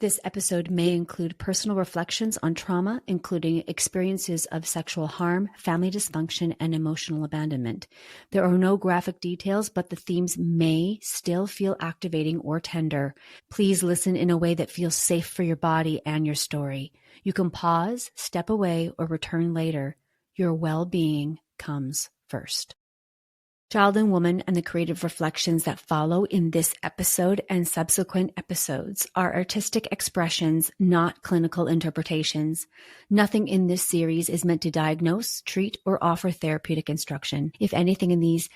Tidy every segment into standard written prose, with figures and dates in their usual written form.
This episode may include personal reflections on trauma, including experiences of sexual harm, family dysfunction, and emotional abandonment. There are no graphic details, but the themes may still feel activating or tender. Please listen in a way that feels safe for your body and your story. You can pause, step away, or return later. Your well-being comes first. Child and Woman and the creative reflections that follow in this episode and subsequent episodes are artistic expressions, not clinical interpretations. Nothing in this series is meant to diagnose, treat, or offer therapeutic instruction. If anything in these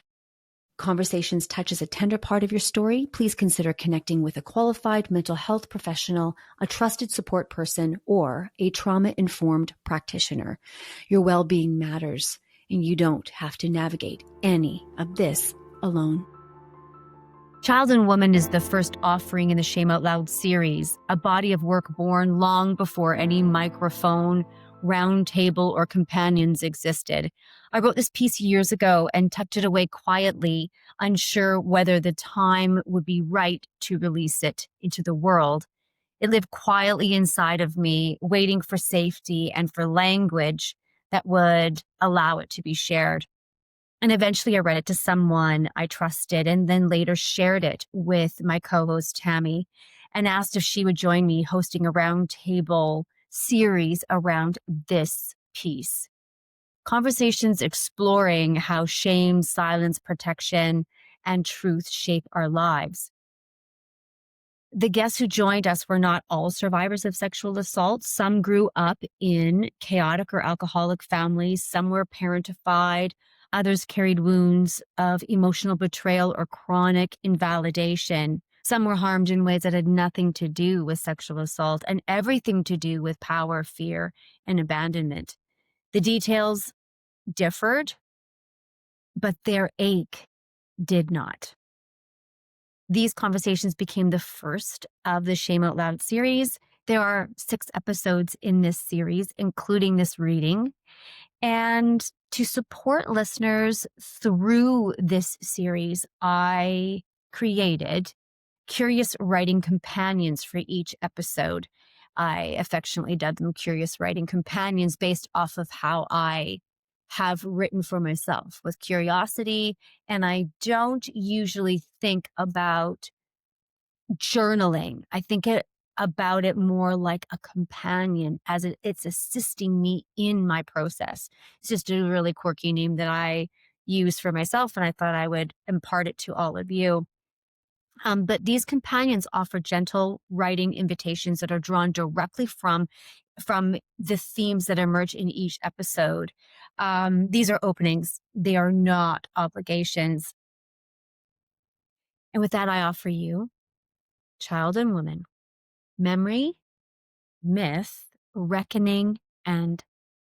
conversations touches a tender part of your story, please consider connecting with a qualified mental health professional, a trusted support person, or a trauma-informed practitioner. Your well-being matters, and you don't have to navigate any of this alone. Child and Woman is the first offering in the Shame Out Loud series, a body of work born long before any microphone, roundtable, or companions existed. I wrote this piece years ago and tucked it away quietly, unsure whether the time would be right to release it into the world. It lived quietly inside of me, waiting for safety and for language that would allow it to be shared. And eventually I read it to someone I trusted and then later shared it with my co-host Tammy and asked if she would join me hosting a roundtable series around this piece. Conversations exploring how shame, silence, protection, and truth shape our lives. The guests who joined us were not all survivors of sexual assault. Some grew up in chaotic or alcoholic families. Some were parentified. Others carried wounds of emotional betrayal or chronic invalidation. Some were harmed in ways that had nothing to do with sexual assault and everything to do with power, fear, and abandonment. The details differed, but their ache did not. These conversations became the first of the Shame Out Loud series. There are 6 episodes in this series, including this reading. And to support listeners through this series, I created curious writing companions for each episode. I affectionately dubbed them curious writing companions based off of how I have written for myself with curiosity. And I don't usually think about journaling. I think about it more like a companion as it's assisting me in my process. It's just a really quirky name that I use for myself, and I thought I would impart it to all of you. But these companions offer gentle writing invitations that are drawn directly from the themes that emerge in each episode. These are openings. They are not obligations. And with that, I offer you Child and Woman, Memory, Myth, Reckoning, and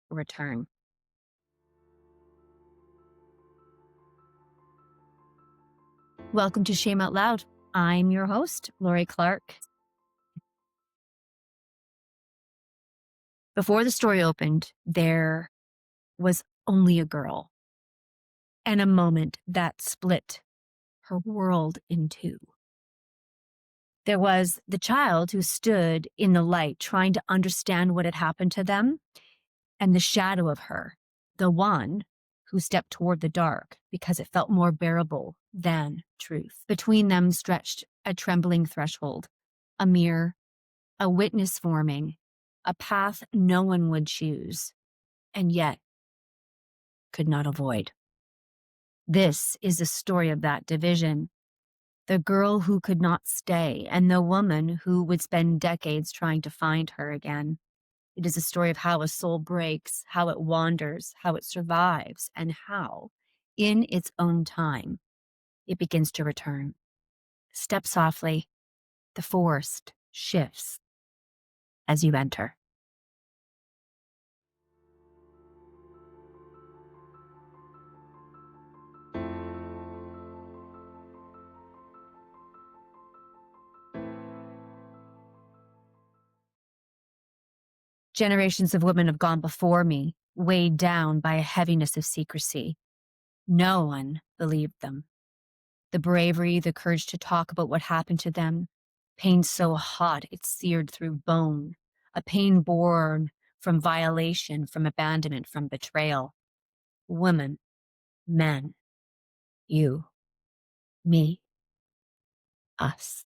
Return. Welcome to Shame Out Loud. I'm your host, Lori Clarke. Before the story opened, there was only a girl and a moment that split her world in two. There was the child who stood in the light trying to understand what had happened to them, and the shadow of her, the one who stepped toward the dark because it felt more bearable than truth. Between them stretched a trembling threshold, a mirror, a witness forming, a path no one would choose, and yet could not avoid. This is the story of that division. The girl who could not stay, and the woman who would spend decades trying to find her again. It is a story of how a soul breaks, how it wanders, how it survives, and how, in its own time, it begins to return. Step softly. The forest shifts as you enter. Generations of women have gone before me, weighed down by a heaviness of secrecy. No one believed them. The bravery, the courage to talk about what happened to them, pain so hot it seared through bone, a pain born from violation, from abandonment, from betrayal. Women, men, you, me, us,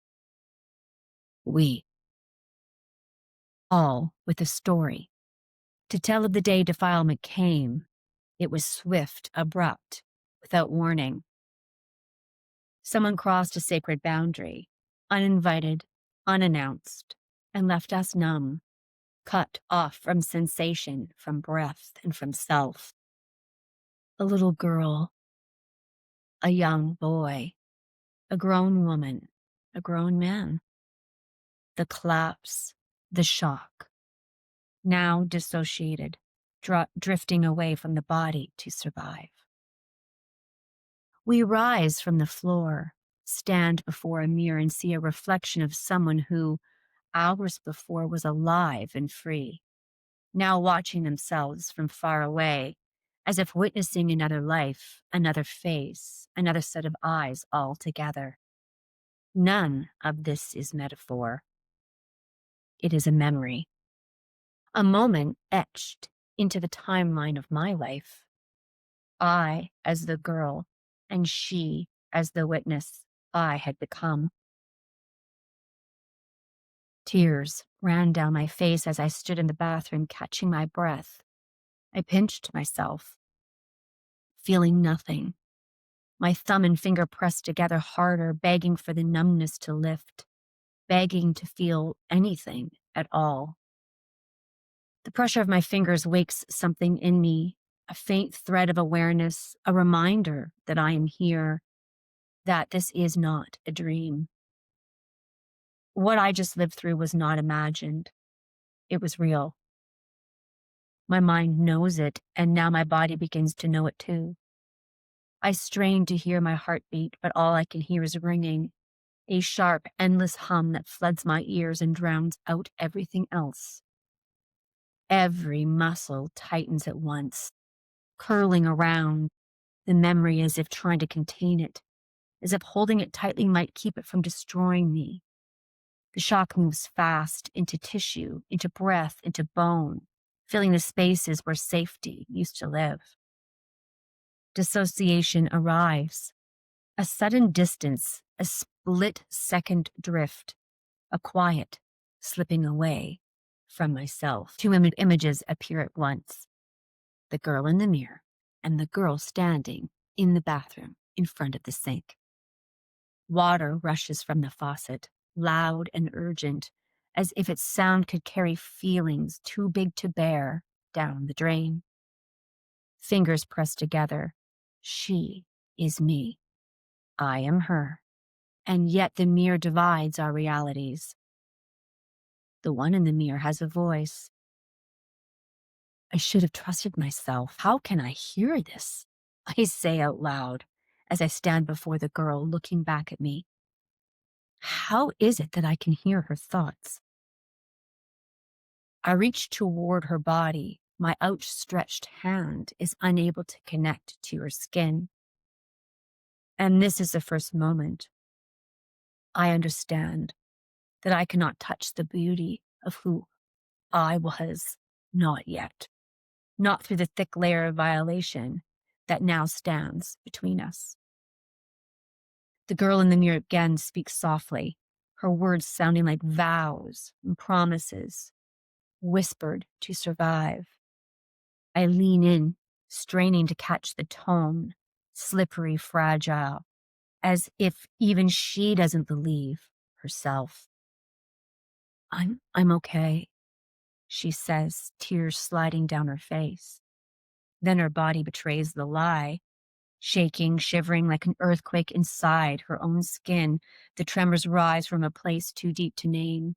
we, all with a story. To tell of the day defilement came, it was swift, abrupt, without warning. Someone crossed a sacred boundary, uninvited, unannounced, and left us numb, cut off from sensation, from breath, and from self. A little girl, a young boy, a grown woman, a grown man. The collapse, the shock, now dissociated, drifting away from the body to survive. We rise from the floor, stand before a mirror, and see a reflection of someone who, hours before, was alive and free, now watching themselves from far away, as if witnessing another life, another face, another set of eyes all together. None of this is metaphor. It is a memory, a moment etched into the timeline of my life. I as the girl, and she as the witness I had become. Tears ran down my face as I stood in the bathroom, catching my breath. I pinched myself, feeling nothing. My thumb and finger pressed together harder, begging for the numbness to lift, begging to feel anything at all. The pressure of my fingers wakes something in me, a faint thread of awareness, a reminder that I am here, that this is not a dream. What I just lived through was not imagined. It was real. My mind knows it, and now my body begins to know it too. I strain to hear my heartbeat, but all I can hear is ringing, a sharp, endless hum that floods my ears and drowns out everything else. Every muscle tightens at once, curling around, the memory as if trying to contain it, as if holding it tightly might keep it from destroying me. The shock moves fast into tissue, into breath, into bone, filling the spaces where safety used to live. Dissociation arrives, a sudden distance, a split-second drift, a quiet slipping away from myself. Two images appear at once, the girl in the mirror and the girl standing in the bathroom in front of the sink. Water rushes from the faucet, loud and urgent, as if its sound could carry feelings too big to bear down the drain. Fingers pressed together. She is me. I am her. And yet the mirror divides our realities. The one in the mirror has a voice. I should have trusted myself. How can I hear this? I say out loud as I stand before the girl looking back at me. How is it that I can hear her thoughts? I reach toward her body. My outstretched hand is unable to connect to her skin. And this is the first moment I understand that I cannot touch the beauty of who I was not yet, not through the thick layer of violation that now stands between us. The girl in the mirror again speaks softly, her words sounding like vows and promises, whispered to survive. I lean in, straining to catch the tone, slippery, fragile, as if even she doesn't believe herself. I'm okay, she says, tears sliding down her face. Then her body betrays the lie, shaking, shivering like an earthquake inside her own skin. The tremors rise from a place too deep to name.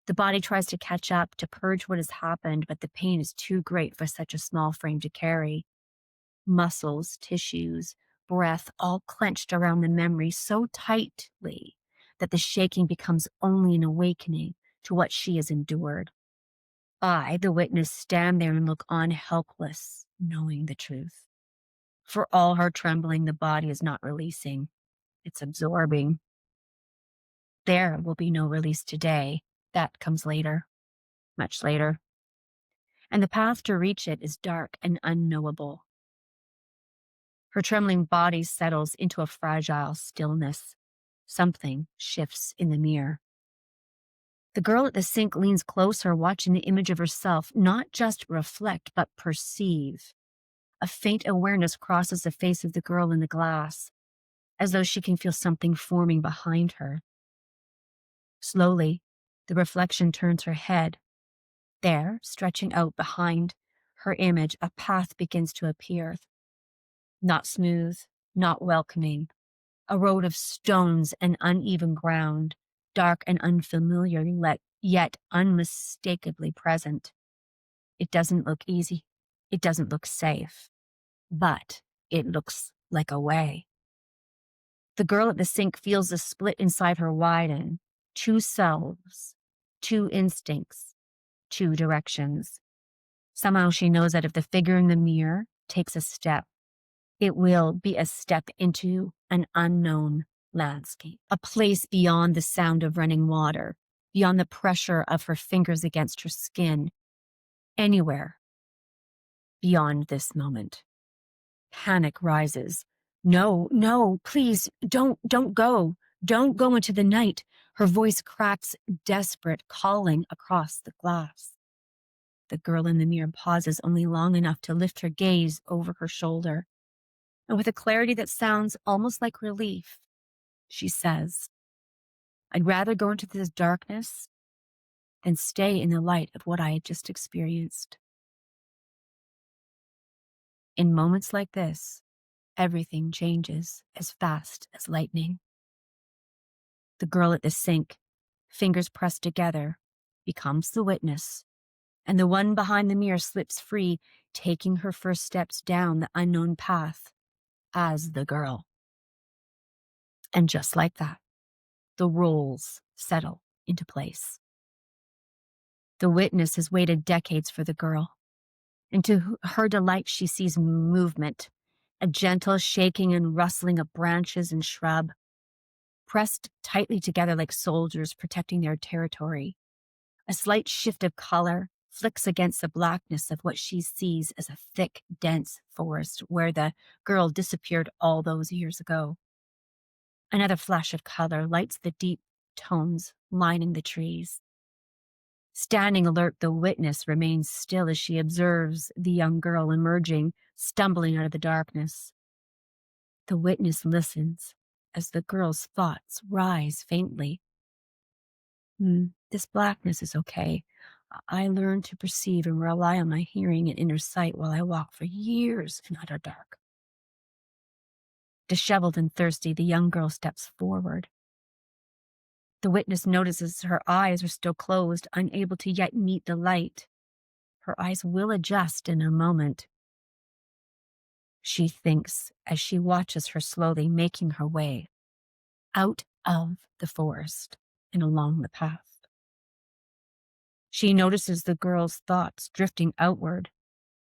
The body tries to catch up, to purge what has happened, but the pain is too great for such a small frame to carry. Muscles, tissues, breath, all clenched around the memory so tightly that the shaking becomes only an awakening to what she has endured. I, the witness, stand there and look on helpless, knowing the truth. For all her trembling, the body is not releasing. It's absorbing. There will be no release today. That comes later, much later. And the path to reach it is dark and unknowable. Her trembling body settles into a fragile stillness. Something shifts in the mirror. The girl at the sink leans closer, watching the image of herself not just reflect, but perceive. A faint awareness crosses the face of the girl in the glass, as though she can feel something forming behind her. Slowly, the reflection turns her head. There, stretching out behind her image, a path begins to appear. Not smooth, not welcoming. A road of stones and uneven ground, dark and unfamiliar, yet unmistakably present. It doesn't look easy. It doesn't look safe. But it looks like a way. The girl at the sink feels the split inside her widen. Two selves, two instincts, two directions. Somehow she knows that if the figure in the mirror takes a step, it will be a step into an unknown landscape, a place beyond the sound of running water, beyond the pressure of her fingers against her skin, anywhere beyond this moment. Panic rises. No, no, please, don't go. Don't go into the night. Her voice cracks, desperate, calling across the glass. The girl in the mirror pauses only long enough to lift her gaze over her shoulder. And with a clarity that sounds almost like relief, she says, I'd rather go into this darkness than stay in the light of what I had just experienced. In moments like this, everything changes as fast as lightning. The girl at the sink, fingers pressed together, becomes the witness, and the one behind the mirror slips free, taking her first steps down the unknown path as the girl. And just like that, the roles settle into place. The witness has waited decades for the girl, and to her delight, she sees movement, a gentle shaking and rustling of branches and shrub, pressed tightly together like soldiers protecting their territory. A slight shift of color flicks against the blackness of what she sees as a thick, dense forest where the girl disappeared all those years ago. Another flash of color lights the deep tones lining the trees. Standing alert, the witness remains still as she observes the young girl emerging, stumbling out of the darkness. The witness listens as the girl's thoughts rise faintly. This blackness is okay. I learned to perceive and rely on my hearing and inner sight while I walk for years in utter dark. Disheveled and thirsty, the young girl steps forward. The witness notices her eyes are still closed, unable to yet meet the light. Her eyes will adjust in a moment, she thinks as she watches her slowly making her way out of the forest and along the path. She notices the girl's thoughts drifting outward,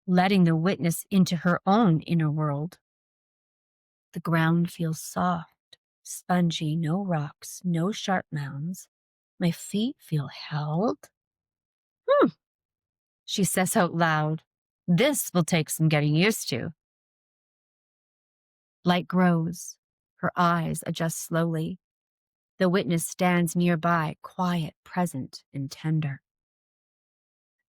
letting the witness into her own inner world. The ground feels soft, spongy, no rocks, no sharp mounds. My feet feel held. She says out loud, this will take some getting used to. Light grows. Her eyes adjust slowly. The witness stands nearby, quiet, present, and tender.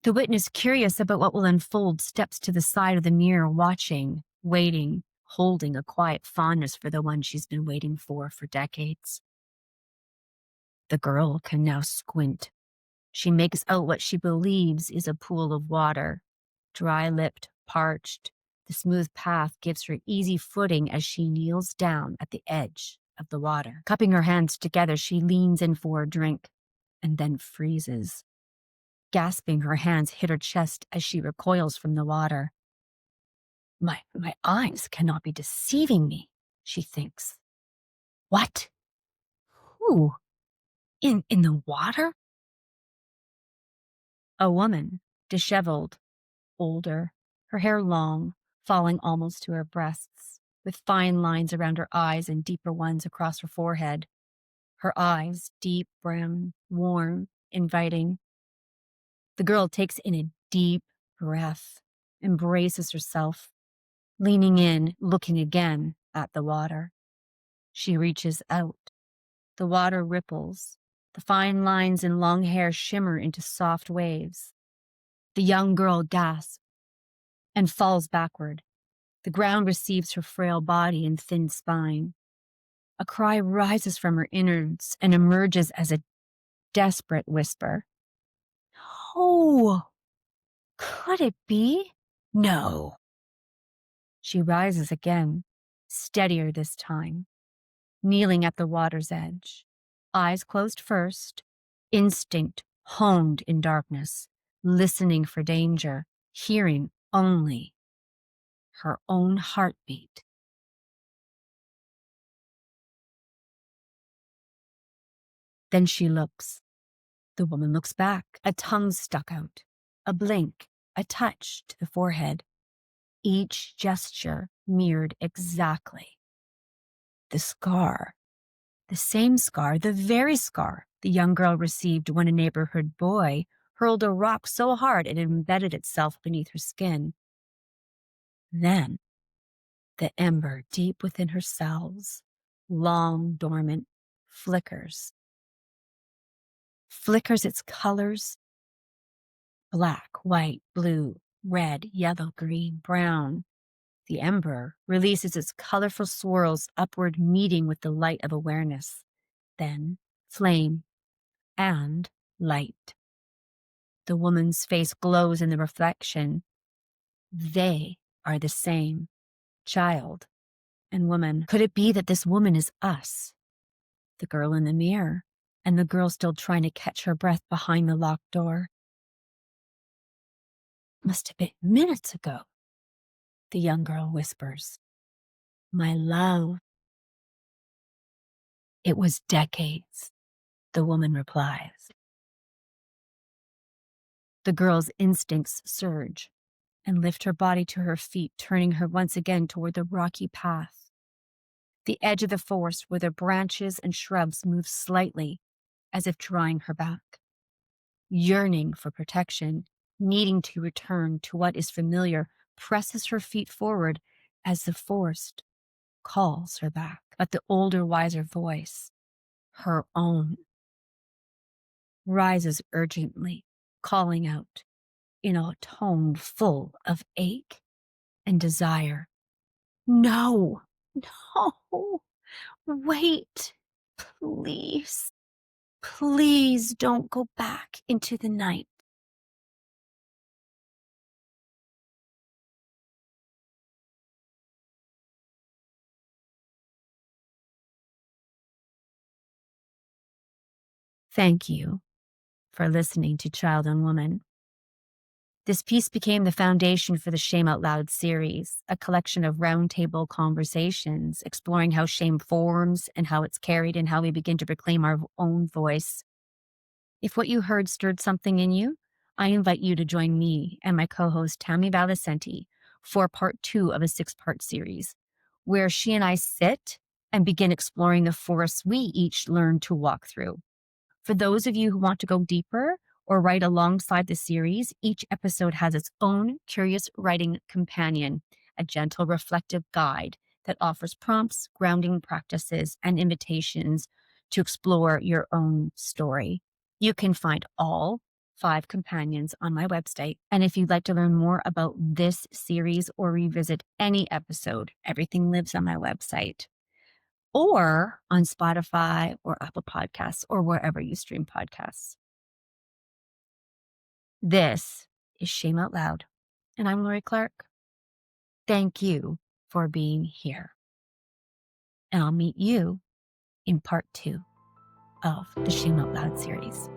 The witness, curious about what will unfold, steps to the side of the mirror, watching, waiting, holding a quiet fondness for the one she's been waiting for decades. The girl can now squint. She makes out what she believes is a pool of water, dry-lipped, parched. The smooth path gives her easy footing as she kneels down at the edge of the water. Cupping her hands together, she leans in for a drink and then freezes. Gasping, her hands hit her chest as she recoils from the water. My eyes cannot be deceiving me, she thinks. What? Who? In the water? A woman, disheveled, older, her hair long, falling almost to her breasts, with fine lines around her eyes and deeper ones across her forehead. her eyes deep brown, warm, inviting. The girl takes in a deep breath, embraces herself, leaning in, looking again at the water. She reaches out. The water ripples. The fine lines in long hair shimmer into soft waves. The young girl gasps and falls backward. The ground receives her frail body and thin spine. A cry rises from her innards and emerges as a desperate whisper. Oh, could it be? No. She rises again, steadier this time, kneeling at the water's edge. Eyes closed first, instinct honed in darkness, listening for danger, hearing only her own heartbeat. Then she looks. The woman looks back, a tongue stuck out, a blink, a touch to the forehead. Each gesture mirrored exactly the scar. The same scar, the very scar the young girl received when a neighborhood boy hurled a rock so hard it embedded itself beneath her skin. Then, the ember deep within her cells, long dormant, flickers. Flickers its colors: black, white, blue, red, yellow, green, brown. The ember releases its colorful swirls upward, meeting with the light of awareness. Then, flame and light. The woman's face glows in the reflection. They are the same, child and woman. Could it be that this woman is us? The girl in the mirror, and the girl still trying to catch her breath behind the locked door. Must have been minutes ago, the young girl whispers. My love. It was decades, the woman replies. The girl's instincts surge and lift her body to her feet, turning her once again toward the rocky path. The edge of the forest where the branches and shrubs move slightly, as if drawing her back. Yearning for protection, needing to return to what is familiar, presses her feet forward as the forest calls her back. But the older, wiser voice, her own, rises urgently, calling out in a tone full of ache and desire. No, no, wait, please, please don't go back into the night. Thank you for listening to Child and Woman. This piece became the foundation for the Shame Out Loud series, a collection of roundtable conversations exploring how shame forms and how it's carried and how we begin to reclaim our own voice. If what you heard stirred something in you, I invite you to join me and my co-host Tammy for part 2 of a 6-part series, where she and I sit and begin exploring the forests we each learn to walk through. For those of you who want to go deeper or write alongside the series, each episode has its own curious writing companion, a gentle reflective guide that offers prompts, grounding practices, and invitations to explore your own story. You can find all 5 companions on my website. And if you'd like to learn more about this series or revisit any episode, everything lives on my website, or on Spotify or Apple Podcasts or wherever you stream podcasts. This is Shame Out Loud, and I'm Lori Clarke. Thank you for being here. And I'll meet you in part 2 of the Shame Out Loud series.